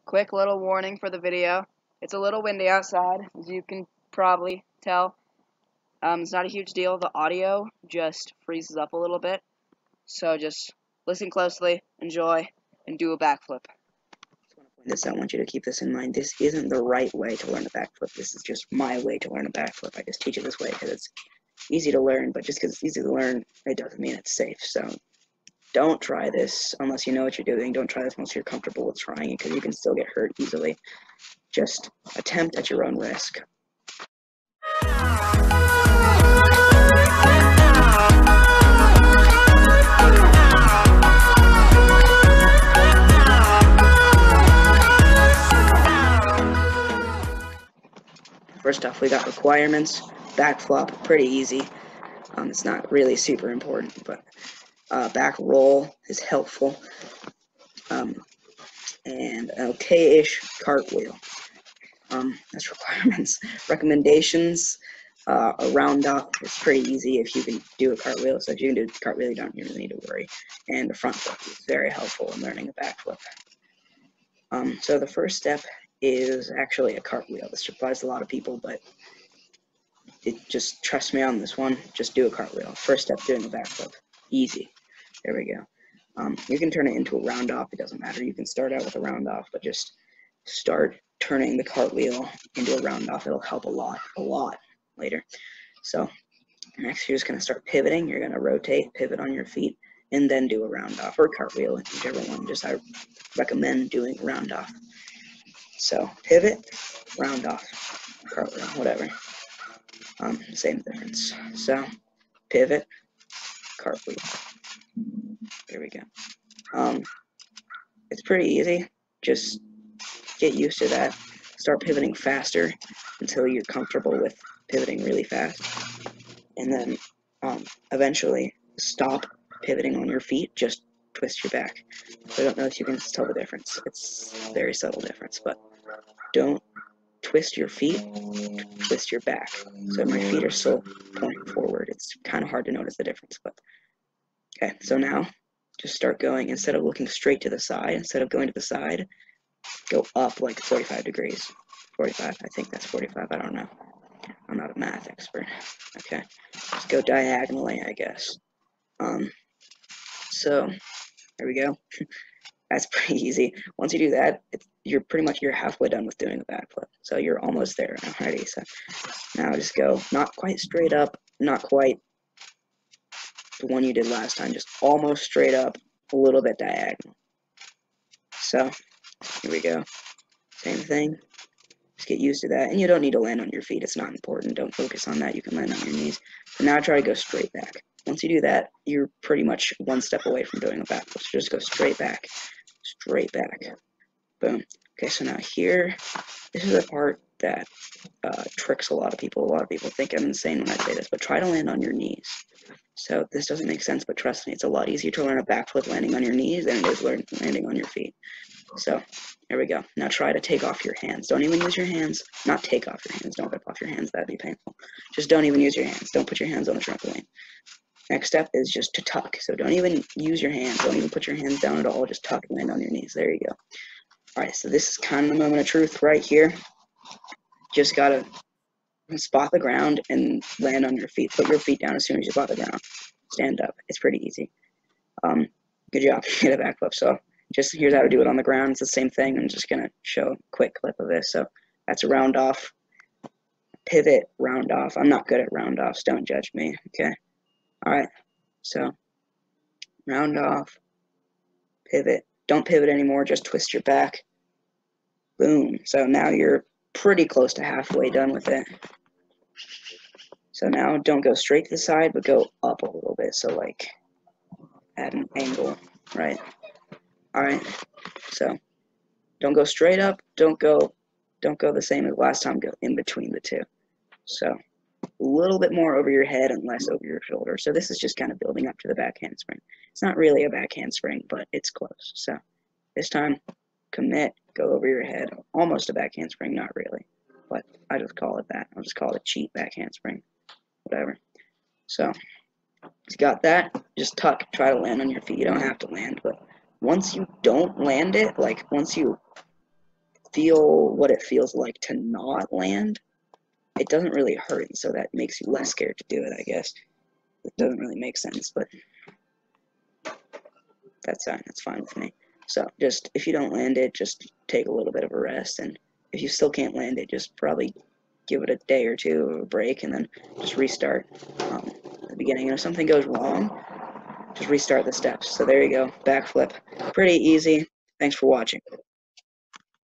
quick little warning for the video. It's a little windy outside, as you can probably tell. It's not a huge deal. The audio just freezes up a little bit. So just listen closely, enjoy, and do a backflip. I want you to keep this in mind. This isn't the right way to learn a backflip. This is just my way to learn a backflip. I just teach it this way because it's easy to learn, but just because it's easy to learn, it doesn't mean it's safe. So don't try this unless you know what you're doing. Don't try this unless you're comfortable with trying it, because you can still get hurt easily. Just attempt at your own risk. First off, we got requirements. Back flop, pretty easy. It's not really super important, but back roll is helpful. And an okay-ish cartwheel. That's requirements. Recommendations, a round off is pretty easy if you can do a cartwheel. So if you can do a cartwheel, you don't really need to worry. And the front flip is very helpful in learning a back flip. So the first step is actually a cartwheel. This applies to a lot of people, but just trust me on this one. Just do a cartwheel. First step, doing a backflip. Easy. There we go. You can turn it into a round off. It doesn't matter. You can start out with a round off, but just start turning the cartwheel into a round off. It'll help a lot later. So next, you're just going to start pivoting. You're going to rotate, pivot on your feet, and then do a round off or cartwheel, whichever one. I recommend doing a round off. So pivot, round off, cartwheel, whatever. Same difference. So pivot, cartwheel. There we go. It's pretty easy. Just get used to that. Start pivoting faster until you're comfortable with pivoting really fast. And then eventually stop pivoting on your feet. Just twist your back. I don't know if you can tell the difference. It's a very subtle difference, but don't twist your feet, twist your back. So my feet are still pointing forward. It's kind of hard to notice the difference, but okay. So now just start going. Instead of looking straight to the side, instead of going to the side, go up like 45 degrees. 45, I think that's 45, I don't know. I'm not a math expert. Okay, just go diagonally, I guess. So there we go. That's pretty easy. Once you do that, you're halfway done with doing a backflip. So you're almost there already. So now just go not quite straight up, not quite the one you did last time, just almost straight up, a little bit diagonal. So here we go. Same thing. Just get used to that. And you don't need to land on your feet. It's not important. Don't focus on that. You can land on your knees. But now try to go straight back. Once you do that, you're pretty much one step away from doing a backflip. So just go straight back. Straight back. Boom. Okay, so now here, this is a part that tricks a lot of people. A lot of people think I'm insane when I say this, but try to land on your knees. So this doesn't make sense, but trust me, it's a lot easier to learn a backflip landing on your knees than it is landing on your feet. So there we go. Now try to take off your hands. Don't even use your hands. Not take off your hands. Don't rip off your hands. That'd be painful. Just don't even use your hands. Don't put your hands on the trampoline. Next step is just to tuck. So don't even use your hands. Don't even put your hands down at all. Just tuck and land on your knees. There you go. All right, so this is kind of the moment of truth right here. Just got to spot the ground and land on your feet. Put your feet down as soon as you spot the ground. Stand up. It's pretty easy. Good job. Get a backflip. So just here's how to do it on the ground. It's the same thing. I'm just going to show a quick clip of this. So that's a round off. Pivot, round off. I'm not good at round offs. Don't judge me. Okay. All right. So round off. Pivot. Don't pivot anymore. Just twist your back. Boom. So now you're pretty close to halfway done with it. So now don't go straight to the side, but go up a little bit. So like at an angle, right? All right. So don't go straight up. Don't go the same as last time. Go in between the two. So a little bit more over your head and less over your shoulder. So this is just kind of building up to the back handspring. It's not really a back handspring, but it's close. So this time, commit, go over your head. Almost a back handspring, not really. But I just call it that. I'll just call it a cheat back handspring. Whatever. So you got that, just tuck, try to land on your feet. You don't have to land, but once you don't land it, like once you feel what it feels like to not land, it doesn't really hurt, and so that makes you less scared to do it, I guess. It doesn't really make sense, but that's fine. That's fine with me. So just, if you don't land it, just take a little bit of a rest, and if you still can't land it, just probably give it a day or two of a break, and then just restart at the beginning. And if something goes wrong, just restart the steps. So there you go, backflip. Pretty easy. Thanks for watching.